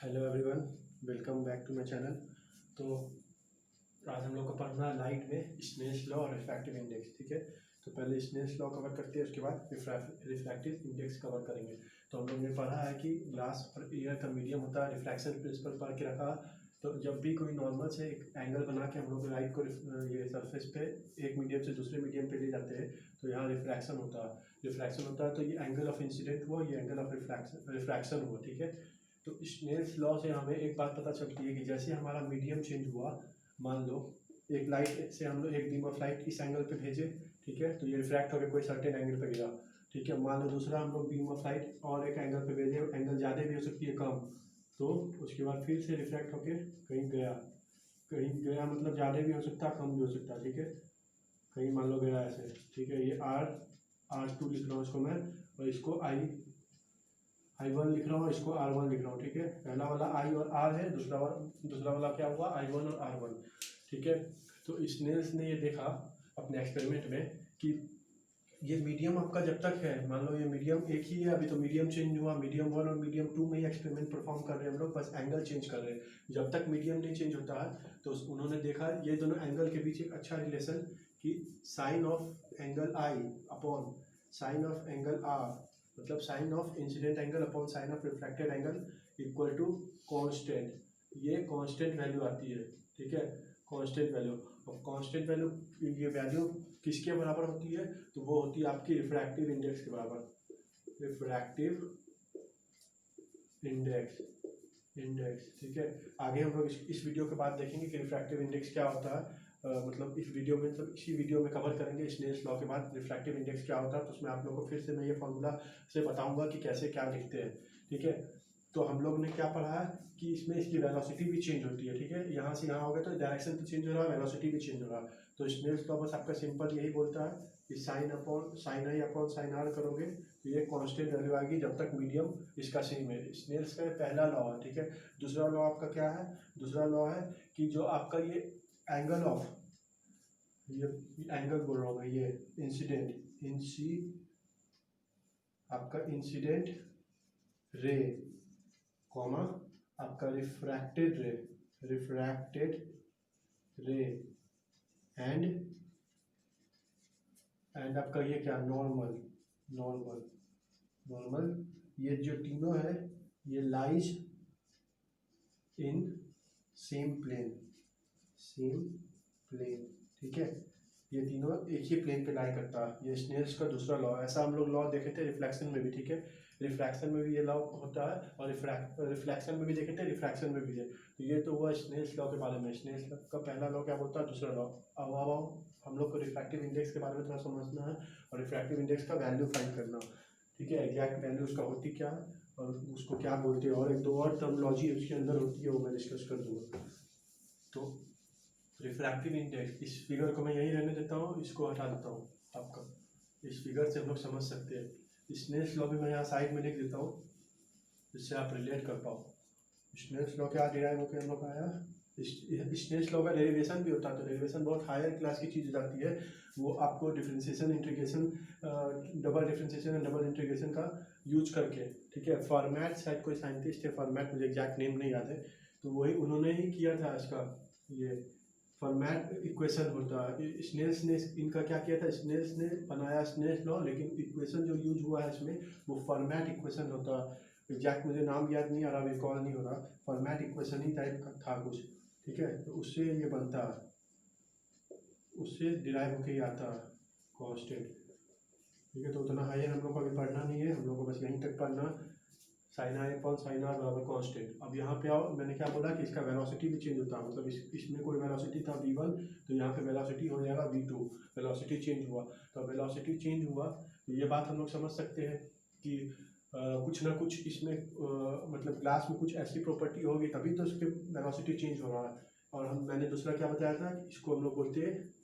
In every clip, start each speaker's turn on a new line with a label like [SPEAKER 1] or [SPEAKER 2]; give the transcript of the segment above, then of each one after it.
[SPEAKER 1] Hello everyone, welcome back to my channel. तो आज हम लोग को पढ़ना है लाइट में स्नेल्स लॉ और रिफ्रैक्टिव इंडेक्स। ठीक है, तो पहले स्नेल्स लॉ कवर करते हैं, उसके बाद रिफ्रैक्टिव इंडेक्स कवर करेंगे। तो हम लोग ने पढ़ा है कि ग्लास और एयर का मीडियम होता है, रिफ्रैक्शन प्रिंसिपल पढ़ के रखा। तो जब भी कोई नॉर्मल से एक एंगल बना के हम लोग लाइट को ये सरफेस पे एक मीडियम से दूसरे मीडियम पे ले जाते हैं, तो यहाँ रिफ्रैक्शन होता है। रिफ्रैक्शन होता है तो ये एंगल ऑफ इंसिडेंट हुआ, ये एंगल ऑफ रिफ्रैक्शन हुआ। ठीक है, तो स्नेल्स लॉ से हमें एक बात पता चलती है कि जैसे हमारा मीडियम चेंज हुआ, मान लो एक लाइट से हम लोग एक बीम ऑफ लाइट इस एंगल पे भेजे, ठीक है, तो ये रिफ्रैक्ट होकर कोई सर्टेन एंगल पे गिरा। ठीक है, मान लो दूसरा हम लोग बीम ऑफ लाइट और एक एंगल पे भेजे, एंगल ज़्यादा भी हो सकती है कम, तो उसके बाद फिर से रिफ्रैक्ट होके कहीं गया मतलब ज़्यादा भी हो सकता है कम भी हो सकता है। ठीक है, कहीं मान लो गया ऐसे। ठीक है, ये R2 लिख रहा हूँ इसको मैं, और इसको I1 लिख रहा हूँ, इसको R1 लिख रहा हूँ। ठीक है, पहला वाला I और R है, दूसरा वाला क्या हुआ I1 और R1। ठीक है, तो स्नेल्स ने ये देखा अपने एक्सपेरिमेंट में कि ये मीडियम आपका जब तक है, मान लो ये मीडियम एक ही है, अभी तो मीडियम चेंज हुआ, मीडियम 1 और मीडियम 2 में ही एक्सपेरिमेंट परफॉर्म कर रहे हैं हम लोग, बस एंगल चेंज कर रहे हैं। जब तक मीडियम नहीं चेंज होता है तो उन्होंने देखा ये दोनों एंगल के बीच एक अच्छा रिलेशन कि sine of angle I upon sine of angle R, मतलब sine of incident angle upon sine of refracted angle equal to constant. ये कांस्टेंट वैल्यू आती है। ठीक है, कांस्टेंट वैल्यू, और कांस्टेंट वैल्यू ये वैल्यू किसके बराबर होती है, तो वो होती है आपकी रिफ्रैक्टिव इंडेक्स के बराबर। Refractive index. ठीक है, आगे हम लोग इस वीडियो के बाद देखेंगे कि रिफ्रैक्टिव इंडेक्स क्या होता है। मतलब इस वीडियो में, मतलब इसी वीडियो में कवर करेंगे स्नेल्स लॉ के बाद रिफ्रैक्टिव इंडेक्स क्या होता है। तो उसमें आप लोग को फिर से मैं ये फॉर्मूला से बताऊंगा कि कैसे क्या लिखते हैं। ठीक है, तो हम लोग ने क्या पढ़ा है कि इसमें इसकी वेलोसिटी भी चेंज होती है। ठीक है, यहाँ से यहाँ हो गया तो डायरेक्शन तो चेंज हो रहा है, वेलोसिटी भी चेंज हो रहा है। तो स्नेल्स लॉ बस आपका सिंपल यही बोलता है कि sine I upon sine R करोगे तो ये कांस्टेंट वैल्यू आएगी जब तक मीडियम इसका सेम है। स्नेल्स का पहला लॉ है। ठीक है, दूसरा लॉ आपका क्या है, दूसरा लॉ है कि जो आपका ये एंगल ऑफ, ये एंगल बोल रहा हूँ मैं, ये आपका इंसिडेंट रे कॉमा आपका रिफ्रैक्टेड रे एंड आपका ये क्या नॉर्मल, ये जो तीनों है ये लाइज इन सेम प्लेन। ठीक है, ये तीनों एक ही प्लेन पे लाई करता है। ये स्नेल्स का दूसरा लॉ, ऐसा हम लोग लॉ देखे थे रिफ्लेक्शन में भी। ठीक है, रिफ्रैक्शन में भी ये लॉ होता है, और रिफ्लेक्शन में भी देखे थे, रिफ्रैक्शन में भी है। तो ये तो हुआ स्नेल्स लॉ के बारे में। स्नेल्स का पहला लॉ क्या बोलता है, दूसरा लॉ। अब हम लोग को रिफ्रैक्टिव इंडेक्स के बारे में थोड़ा समझना है, और रिफ्रैक्टिव इंडेक्स का वैल्यू फाइंड करना। ठीक है, एग्जैक्ट वैल्यू उसका होती क्या है और उसको क्या बोलते हैं, और एक दो और टर्मिनोलॉजी उसके अंदर होती है, वो मैं डिस्कस कर दूंगा। तो रिफ्रैक्टिव इंडेक्स, इस फिगर को मैं यहीं रहने देता हूँ, इसको हटा देता हूँ आपका। इस फिगर से हम लोग समझ सकते हैं। स्नेल्स लॉ भी मैं यहाँ साइड में लिख देता हूँ जिससे आप रिलेट कर पाओ। स्नेल्स लॉ क्या डिराइव होकर हम लोग आया, स्नेल्स लॉ का डेरिवेशन भी होता है। तो डेरिवेशन बहुत हायर क्लास की चीज़ हो जाती है, वो आपको differentiation integration, double differentiation and double integration का यूज करके। ठीक है, फॉर्मेट, शायद कोई साइंटिस्ट है, फॉर्मेट मुझे एग्जैक्ट नेम नहीं याद है, तो वही उन्होंने ही किया था इसका। ये फॉर्मेट इक्वेशन होता है। स्नेल्स ने इनका क्या किया था, स्नेल्स ने बनाया स्नेल्स लॉ, लेकिन इक्वेशन जो यूज हुआ है इसमें वो फॉर्मेट इक्वेशन होता है। एग्जैक्ट मुझे नाम याद नहीं आ रहा, रिकॉल नहीं हो रहा, फॉर्मेट इक्वेशन ही टाइप का था कुछ। ठीक है, तो उससे ये बनता है, उससे डिराइव होके ही आता है कांस्टेंट। ठीक है, तो उतना हाई हम लोग को अभी पढ़ना नहीं है, हम लोग को बस यहीं तक पढ़ना, sine I upon sine R बराबर कांस्टेंट। अब यहाँ पे आओ, मैंने क्या बोला कि इसका वेलोसिटी भी चेंज होता है, मतलब इसमें कोई वेलोसिटी था v1, तो यहाँ पे वेलोसिटी हो जाएगा v2। वेलोसिटी चेंज हुआ, तो वेलोसिटी चेंज हुआ तो ये बात हम लोग समझ सकते हैं कि कुछ ना कुछ इसमें मतलब ग्लास में कुछ ऐसी प्रॉपर्टी होगी तभी तो उसके वेलोसिटी चेंज हो रहा है। और मैंने दूसरा क्या बताया था कि इसको हम लोग बोलते हैं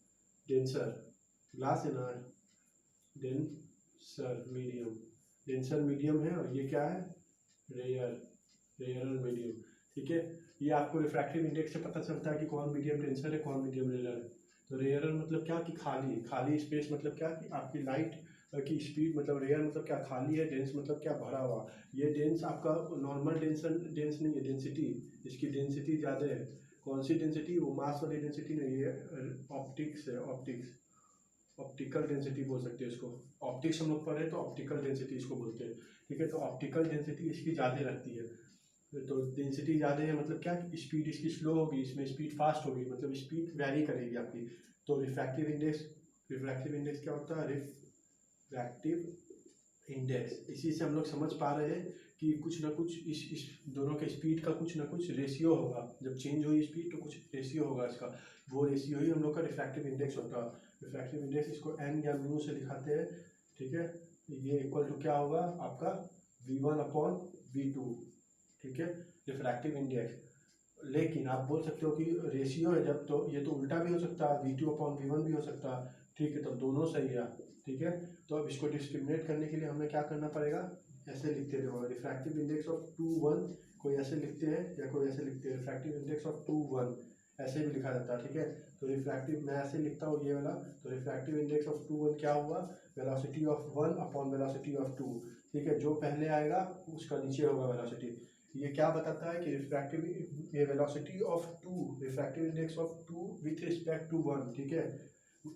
[SPEAKER 1] डेंसर, ग्लास है ना, डेंसर मीडियम है, और ये क्या है, रेयर मीडियम। ठीक है, ये आपको रिफ्रैक्टिव इंडेक्स से पता चलता है कि कौन मीडियम डेंसर है, कौन मीडियम रेयर है। तो रेयर मतलब क्या कि खाली स्पेस, मतलब क्या कि आपकी लाइट की स्पीड मतलब रेयर मतलब क्या खाली है, डेंस मतलब क्या भरा हुआ। ये डेंस आपका नॉर्मल डेंस नहीं है, डेंसिटी, इसकी डेंसिटी ज़्यादा है। कौन सी डेंसिटी? वो मास वाली डेंसिटी नहीं है, ऑप्टिक्स है, ऑप्टिक्स, ऑप्टिकल डेंसिटी बोल सकते हैं इसको। ऑप्टिक्स हम लोग पढ़े तो ऑप्टिकल डेंसिटी इसको बोलते हैं, ठीक है। तो ऑप्टिकल डेंसिटी इसकी ज़्यादा रहती है, तो डेंसिटी ज़्यादा है मतलब क्या, स्पीड इसकी स्लो होगी, इसमें स्पीड फास्ट होगी, मतलब स्पीड वैरी करेगी आपकी। तो रिफ्रैक्टिव इंडेक्स क्या होता है? Refractive index. इसी से हम लोग समझ पा रहे हैं कि कुछ ना कुछ इस दोनों के स्पीड का कुछ ना कुछ रेशियो होगा। जब चेंज हुई स्पीड तो कुछ रेशियो होगा इसका, वो रेशियो ही हम लोग का रिफ्रैक्टिव इंडेक्स होता है। रिफ्रैक्टिव इंडेक्स इसको एन या म्यू से दिखाते हैं, ठीक है। ये इक्वल टू क्या होगा आपका? v1/v2, ठीक है, रिफ्रैक्टिव इंडेक्स। लेकिन आप बोल सकते हो कि रेशियो है जब, तो ये तो उल्टा भी हो सकता है, v2/v1 भी हो सकता है, ठीक है। तो दोनों सही है, ठीक है। तो अब इसको डिस्क्रिमिनेट करने के लिए हमें क्या करना पड़ेगा? ऐसे लिखते रहो, रिफ्रैक्टिव इंडेक्स ऑफ 2 1, कोई ऐसे लिखते हैं या कोई ऐसे लिखते हैं, रिफ्रैक्टिव इंडेक्स ऑफ 2 1 ऐसे भी लिखा जाता है, ठीक है। तो रिफ्रैक्टिव मैं ऐसे लिखता हूँ ये वाला, तो रिफ्रैक्टिव इंडेक्स ऑफ 2 1 क्या हुआ? वेलोसिटी ऑफ 1/वेलोसिटी ऑफ 2, ठीक है। जो पहले आएगा उसका नीचे होगा वेलोसिटी। ये क्या बताता है कि रिफ्रैक्टिव, ये velocity of 2, refractive index of 2 with respect to 1, ठीक है।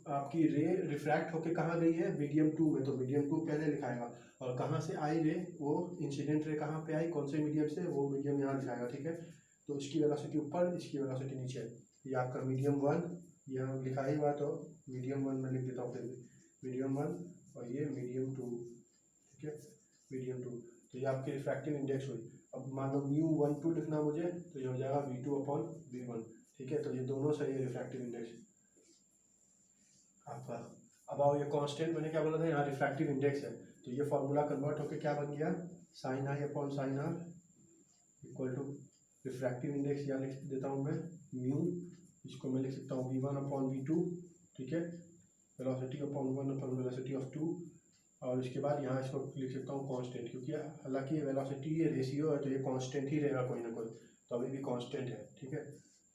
[SPEAKER 1] आपकी रे रिफ्रैक्ट होके कहाँ गई है? मीडियम 2 में, तो मीडियम 2 पहले लिखाएगा। और कहाँ से आई रे? वो इंसिडेंट रे कहाँ पे आई, कौन से मीडियम से? वो मीडियम यहाँ लिखाएगा, ठीक है। तो इसकी वेलोसिटी ऊपर, इसकी वेलोसिटी नीचे। ये आपका मीडियम 1 यहाँ लिखा ही हुआ, तो मीडियम 1 में लिख देता हूँ, फिर मीडियम 1 और ये मीडियम 2, ठीक है, मीडियम 2। तो ये आपकी रिफ्रैक्टिव इंडेक्स हुई। अब मान लो μ12 लिखना मुझे, तो ये हो जाएगा v2/v1, ठीक है। तो ये दोनों सही है रिफ्रैक्टिव इंडेक्स आपका। अब आओ ये कांस्टेंट, मैंने क्या बोला था, यहाँ रिफ्रैक्टिव इंडेक्स है, तो ये फॉर्मूला कन्वर्ट होकर क्या बन गया? sin i/sin r equal to refractive index, यहाँ लिख देता हूँ मैं म्यू, इसको मैं लिख सकता हूँ v1/v2, ठीक है, वेलोसिटी/1/वेलोसिटी ऑफ 2। और इसके बाद यहाँ इसको लिख सकता हूँ कांस्टेंट, क्योंकि हालांकि ये वेलोसिटी ये रेशियो है, तो ये कांस्टेंट ही रहेगा कोई ना कोई, तो अभी भी कांस्टेंट है, ठीक है।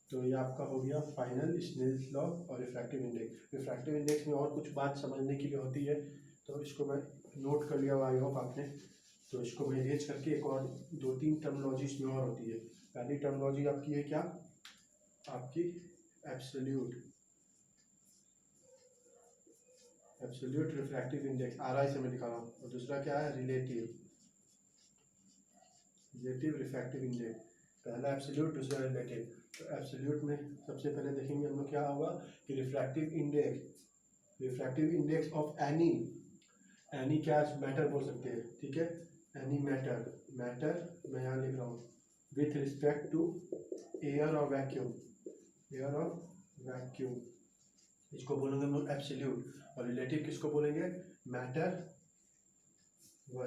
[SPEAKER 1] तो ये आपका हो गया फाइनल स्नेल्स लॉ और रिफ्रैक्टिव इंडेक्स। रिफ्रैक्टिव इंडेक्स में और कुछ बात समझने के लिए होती है, तो इसको मैं नोट कर लिया हुआ, आई होप आपने। तो इसको मैं अरेंज करके एक और 2-3 टर्मिनोलॉजीज में और होती है। पहली टर्मिनोलॉजी आपकी है क्या? आपकी एब्सोल्यूट रिफ्रैक्टिव इंडेक्स, RI से मैं दिखा रहा हूँ। और दूसरा क्या है? Relative refractive index. पहला एब्सोल्यूट, दूसरा रिलेटिव। तो एब्सोल्यूट में सबसे पहले देखेंगे हम लोग क्या होगा कि रिफ्रैक्टिव इंडेक्स ऑफ एनी क्या मैटर बोल सकते हैं, ठीक है, एनी मैटर मैं यहाँ लिख रहा हूँ विथ रिस्पेक्ट टू एयर और वैक्यूम, इसको बोलेंगे हम लोग एब्सोल्यूट। और रिलेटिव किसको बोलेंगे? मैटर 1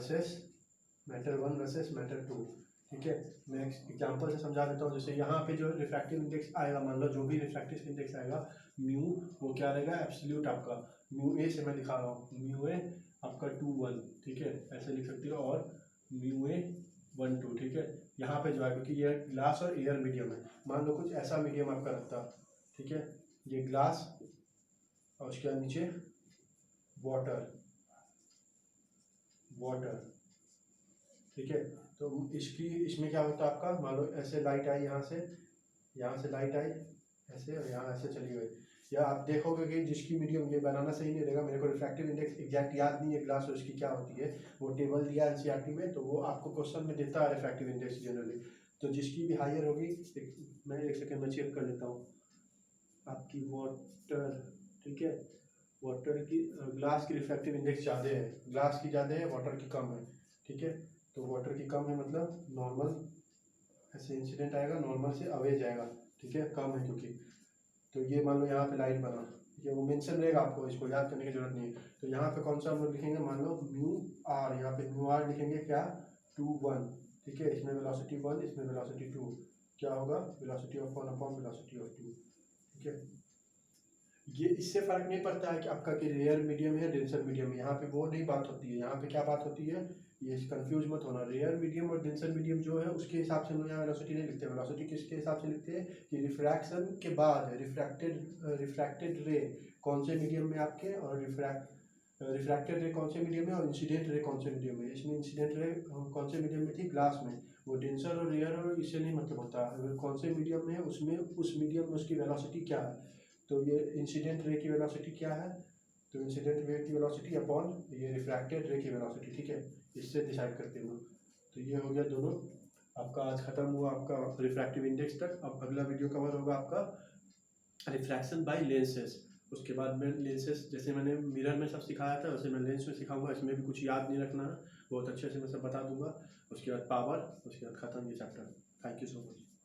[SPEAKER 1] वर्सेस मैटर 2, ठीक है। मैं एग्जांपल से समझा देता हूँ। जैसे यहाँ पे जो रिफ्रैक्टिव इंडेक्स आएगा, मान लो जो भी रिफ्रैक्टिव इंडेक्स आएगा म्यू, वो क्या रहेगा? एब्सोल्यूट आपका। म्यू ए से मैं दिखा रहा हूँ, म्यू ए आपका 2 1, ठीक है, ऐसे लिख सकते हो। और म्यू ए 1 2, ठीक है। यहाँ पे जो है, क्योंकि ये ग्लास और एयर मीडियम है, मान लो कुछ ऐसा मीडियम आपका रखता, ठीक है, ये ग्लास और उसके नीचे वाटर, ठीक है। तो इसमें क्या होता है आपका, मान लो ऐसे लाइट आई, यहाँ से लाइट आई ऐसे, और यहाँ ऐसे चली गई। या आप देखोगे कि जिसकी मीडियम, ये बनाना सही नहीं रहेगा, मेरे को रिफ्रैक्टिव इंडेक्स एग्जैक्ट याद नहीं है ग्लास और इसकी क्या होती है, वो टेबल दिया है एनसीईआरटी में, तो वो आपको क्वेश्चन में देता है रिफ्रैक्टिव इंडेक्स जनरली। तो जिसकी भी हायर होगी, मैं 1 सेकेंड में चेक कर लेता हूँ। आपकी वाटर, ठीक है, वाटर की, ग्लास की रिफ्रैक्टिव इंडेक्स ज़्यादा है, ग्लास की ज़्यादा है, वाटर की कम है, ठीक है। तो वाटर की कम है मतलब नॉर्मल ऐसे इंसिडेंट आएगा, नॉर्मल से अवे जाएगा, ठीक है, कम है क्योंकि। तो ये मान लो यहाँ पे लाइट बना, ठीक है, वो मेंशन रहेगा, आपको इसको याद करने की जरूरत नहीं है। तो यहाँ पे कौन सा हम लोग लिखेंगे, मान लो म्यू आर, यहाँ पे म्यू आर लिखेंगे क्या? 2 1, ठीक है। इसमें वेलोसिटी 1, इसमें वेलोसिटी 2, क्या होगा? वेलोसिटी ऑफ 1/वेलोसिटी ऑफ 2, ठीक है। ये इससे फर्क नहीं पड़ता है कि आपका कि रेयर मीडियम है डेंसर मीडियम है, यहाँ पे वो नहीं बात होती है। यहाँ पे क्या बात होती है, ये कंफ्यूज मत होना। रेयर मीडियम और डेंसर मीडियम जो है उसके हिसाब से हम लोग यहाँ वेलोसिटी नहीं लिखते। वेलोसिटी किसके हिसाब से लिखते हैं कि रिफ्रैक्शन के बाद रिफ्रैक्टेड रे कौन से मीडियम में आपके, और रिफ्रैक्टेड रे कौन से मीडियम में और इंसिडेंट रे कौन से मीडियम में। इसमें इंसिडेंट रे कौन से मीडियम में थी, ग्लास में। वो डेंसर और रेयर और इससे नहीं मतलब होता, अगर कौन से मीडियम में है उसमें उस मीडियम में उसकी वेलोसिटी क्या है। तो ये इंसिडेंट रे की वेलोसिटी क्या है, तो इंसिडेंट रे की वेलोसिटी अपॉन ये रिफ्रैक्टेड रे की वेलोसिटी, ठीक है, इससे डिसाइड करते हैं। तो ये हो गया दोनों। आपका आज खत्म हुआ आपका रिफ्रैक्टिव इंडेक्स तक। अब अगला वीडियो कवर होगा आपका रिफ्रैक्शन बाय लेंसेज। उसके बाद में लेंसेज, जैसे मैंने मिरर में सब सिखाया था वैसे मैं लेंस में सिखाऊंगा। इसमें भी कुछ याद नहीं रखना है, बहुत अच्छे से मैं सब बता दूंगा। उसके बाद पावर, उसके बाद खत्म ये chapter. Thank you so much.